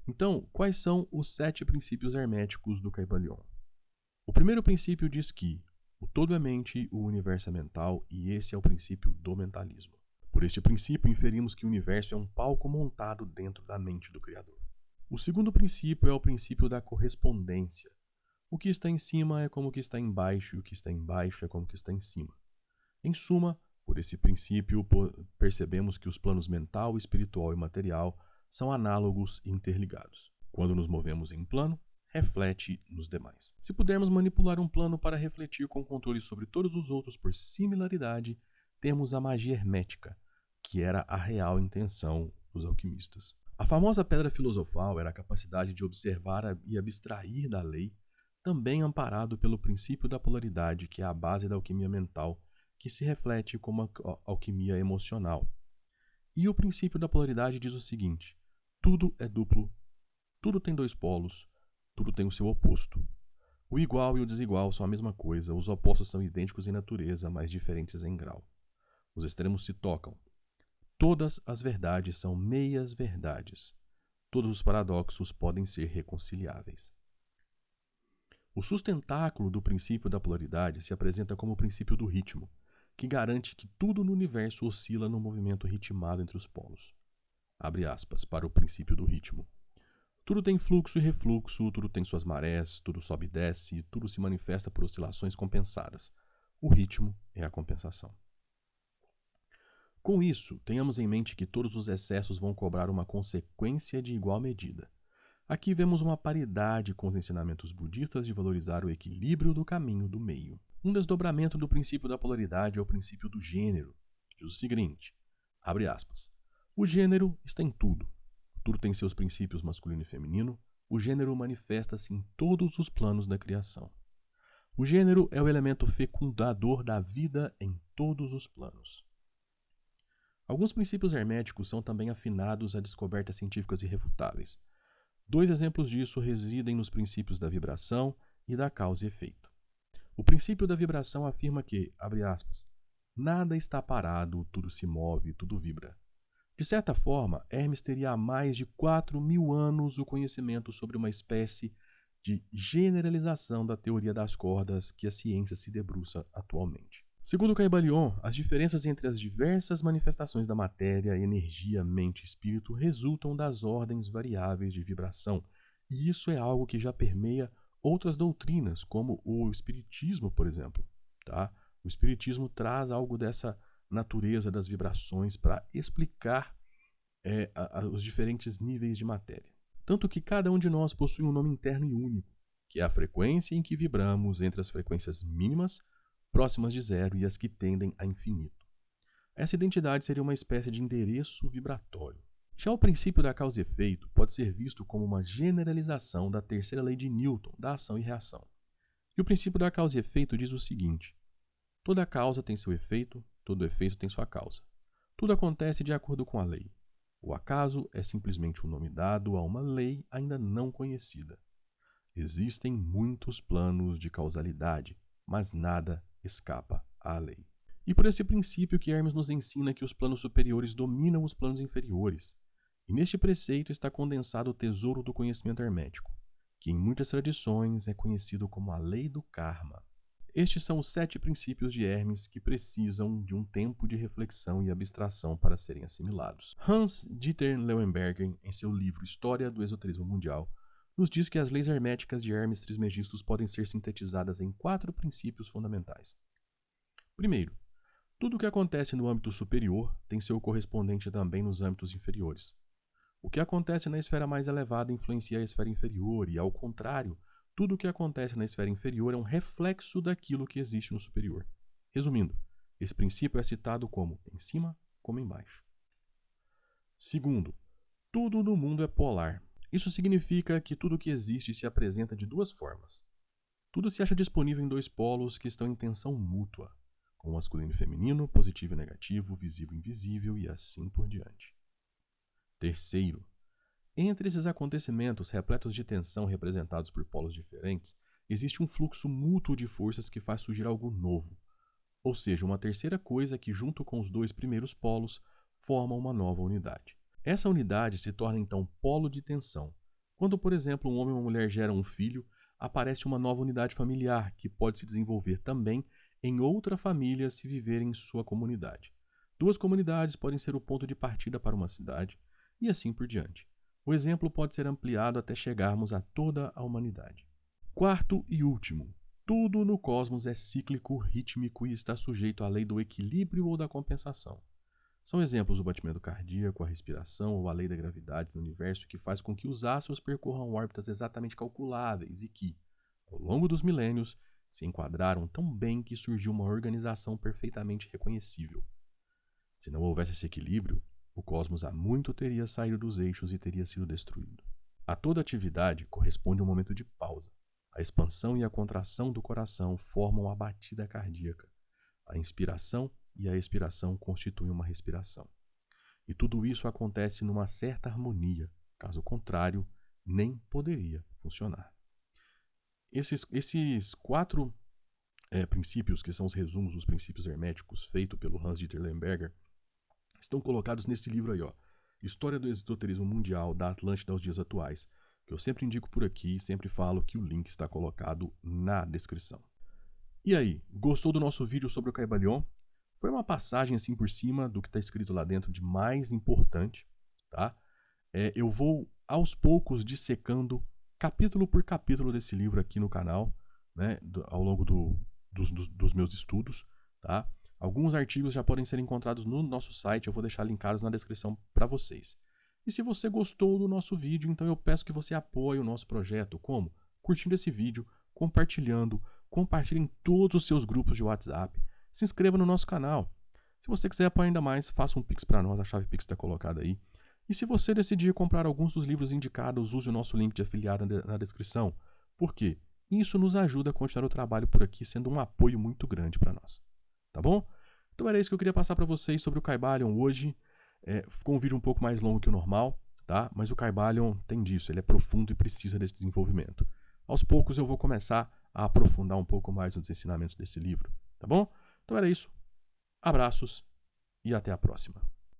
Então, quais são os 7 princípios herméticos do Kybalion? O primeiro princípio diz que o todo é mente, o universo é mental, e esse é o princípio do mentalismo. Por este princípio, inferimos que o universo é um palco montado dentro da mente do Criador. O segundo princípio é o princípio da correspondência. O que está em cima é como o que está embaixo, e o que está embaixo é como o que está em cima. Em suma, por esse princípio, percebemos que os planos mental, espiritual e material são análogos e interligados. Quando nos movemos em um plano, reflete nos demais. Se pudermos manipular um plano para refletir com controle sobre todos os outros por similaridade, temos a magia hermética, que era a real intenção dos alquimistas. A famosa pedra filosofal era a capacidade de observar e abstrair da lei, também amparado pelo princípio da polaridade, que é a base da alquimia mental, que se reflete como a alquimia emocional. E o princípio da polaridade diz o seguinte: tudo é duplo, tudo tem dois polos, tudo tem o seu oposto. O igual e o desigual são a mesma coisa, os opostos são idênticos em natureza, mas diferentes em grau. Os extremos se tocam. Todas as verdades são meias verdades. Todos os paradoxos podem ser reconciliáveis. O sustentáculo do princípio da polaridade se apresenta como o princípio do ritmo, que garante que tudo no universo oscila no movimento ritmado entre os polos. Abre aspas para o princípio do ritmo. Tudo tem fluxo e refluxo, tudo tem suas marés, tudo sobe e desce, tudo se manifesta por oscilações compensadas. O ritmo é a compensação. Com isso, tenhamos em mente que todos os excessos vão cobrar uma consequência de igual medida. Aqui vemos uma paridade com os ensinamentos budistas de valorizar o equilíbrio do caminho do meio. Um desdobramento do princípio da polaridade é o princípio do gênero, que diz o seguinte, abre aspas, o gênero está em tudo. Tudo tem seus princípios masculino e feminino, o gênero manifesta-se em todos os planos da criação. O gênero é o elemento fecundador da vida em todos os planos. Alguns princípios herméticos são também afinados a descobertas científicas irrefutáveis. 2 exemplos disso residem nos princípios da vibração e da causa e efeito. O princípio da vibração afirma que, abre aspas, nada está parado, tudo se move, tudo vibra. De certa forma, Hermes teria há mais de 4.000 anos o conhecimento sobre uma espécie de generalização da teoria das cordas que a ciência se debruça atualmente. Segundo Kybalion, as diferenças entre as diversas manifestações da matéria, energia, mente e espírito resultam das ordens variáveis de vibração, e isso é algo que já permeia outras doutrinas, como o espiritismo, por exemplo. Tá? O espiritismo traz algo dessa natureza das vibrações para explicar os diferentes níveis de matéria. Tanto que cada um de nós possui um nome interno e único, que é a frequência em que vibramos entre as frequências mínimas, próximas de zero, e as que tendem a infinito. Essa identidade seria uma espécie de endereço vibratório. Já o princípio da causa e efeito pode ser visto como uma generalização da terceira lei de Newton, da ação e reação. E o princípio da causa e efeito diz o seguinte: toda causa tem seu efeito, todo efeito tem sua causa. Tudo acontece de acordo com a lei. O acaso é simplesmente um nome dado a uma lei ainda não conhecida. Existem muitos planos de causalidade, mas nada escapa à lei. E por esse princípio que Hermes nos ensina que os planos superiores dominam os planos inferiores. E neste preceito está condensado o tesouro do conhecimento hermético, que em muitas tradições é conhecido como a lei do karma. Estes são os 7 princípios de Hermes que precisam de um tempo de reflexão e abstração para serem assimilados. Hans-Dieter Leuenberger, em seu livro História do Esoterismo Mundial, nos diz que as leis herméticas de Hermes Trismegistus podem ser sintetizadas em 4 princípios fundamentais. Primeiro, tudo o que acontece no âmbito superior tem seu correspondente também nos âmbitos inferiores. O que acontece na esfera mais elevada influencia a esfera inferior e, ao contrário, tudo o que acontece na esfera inferior é um reflexo daquilo que existe no superior. Resumindo, esse princípio é citado como em cima como embaixo. Segundo, tudo no mundo é polar. Isso significa que tudo o que existe se apresenta de 2 formas. Tudo se acha disponível em 2 polos que estão em tensão mútua, com masculino e feminino, positivo e negativo, visível e invisível e assim por diante. Terceiro, entre esses acontecimentos repletos de tensão representados por polos diferentes, existe um fluxo mútuo de forças que faz surgir algo novo, ou seja, uma terceira coisa que, junto com os 2 primeiros polos, forma uma nova unidade. Essa unidade se torna então polo de tensão, Quando, por exemplo, um homem e uma mulher geram um filho, aparece uma nova unidade familiar que pode se desenvolver também em outra família se viver em sua comunidade. Duas comunidades podem ser o ponto de partida para uma cidade, e assim por diante. O exemplo pode ser ampliado até chegarmos a toda a humanidade. Quarto e último. Tudo no cosmos é cíclico, rítmico e está sujeito à lei do equilíbrio ou da compensação. São exemplos o batimento cardíaco, a respiração ou a lei da gravidade no universo que faz com que os astros percorram órbitas exatamente calculáveis e que, ao longo dos milênios, se enquadraram tão bem que surgiu uma organização perfeitamente reconhecível. Se não houvesse esse equilíbrio, o cosmos há muito teria saído dos eixos e teria sido destruído. A toda atividade corresponde um momento de pausa. A expansão e a contração do coração formam a batida cardíaca. A inspiração e a expiração constituem uma respiração. E tudo isso acontece numa certa harmonia, caso contrário, nem poderia funcionar. Esses quatro princípios, que são os resumos dos princípios herméticos, feito pelo Hans-Dieter Lemberger, estão colocados nesse livro aí, ó, História do Esoterismo Mundial, da Atlântida aos Dias Atuais, que eu sempre indico por aqui e sempre falo que o link está colocado na descrição. E aí, gostou do nosso vídeo sobre o Kybalion? Foi uma passagem assim por cima do que está escrito lá dentro de mais importante, tá? Eu vou aos poucos dissecando capítulo por capítulo desse livro aqui no canal, né, ao longo dos meus estudos, tá? Alguns artigos já podem ser encontrados no nosso site, eu vou deixar linkados na descrição para vocês. E se você gostou do nosso vídeo, então eu peço que você apoie o nosso projeto. Como? Curtindo esse vídeo, compartilhando, compartilhe em todos os seus grupos de WhatsApp, se inscreva no nosso canal. Se você quiser apoiar ainda mais, faça um Pix para nós, a chave Pix está colocada aí. E se você decidir comprar alguns dos livros indicados, use o nosso link de afiliado na descrição. Por quê? Isso nos ajuda a continuar o trabalho por aqui, sendo um apoio muito grande para nós. Tá bom? Então era isso que eu queria passar para vocês sobre o Kybalion hoje. Ficou um vídeo um pouco mais longo que o normal, tá? Mas o Kybalion tem disso, ele é profundo e precisa desse desenvolvimento. Aos poucos eu vou começar a aprofundar um pouco mais nos ensinamentos desse livro, tá bom? Então era isso. Abraços e até a próxima.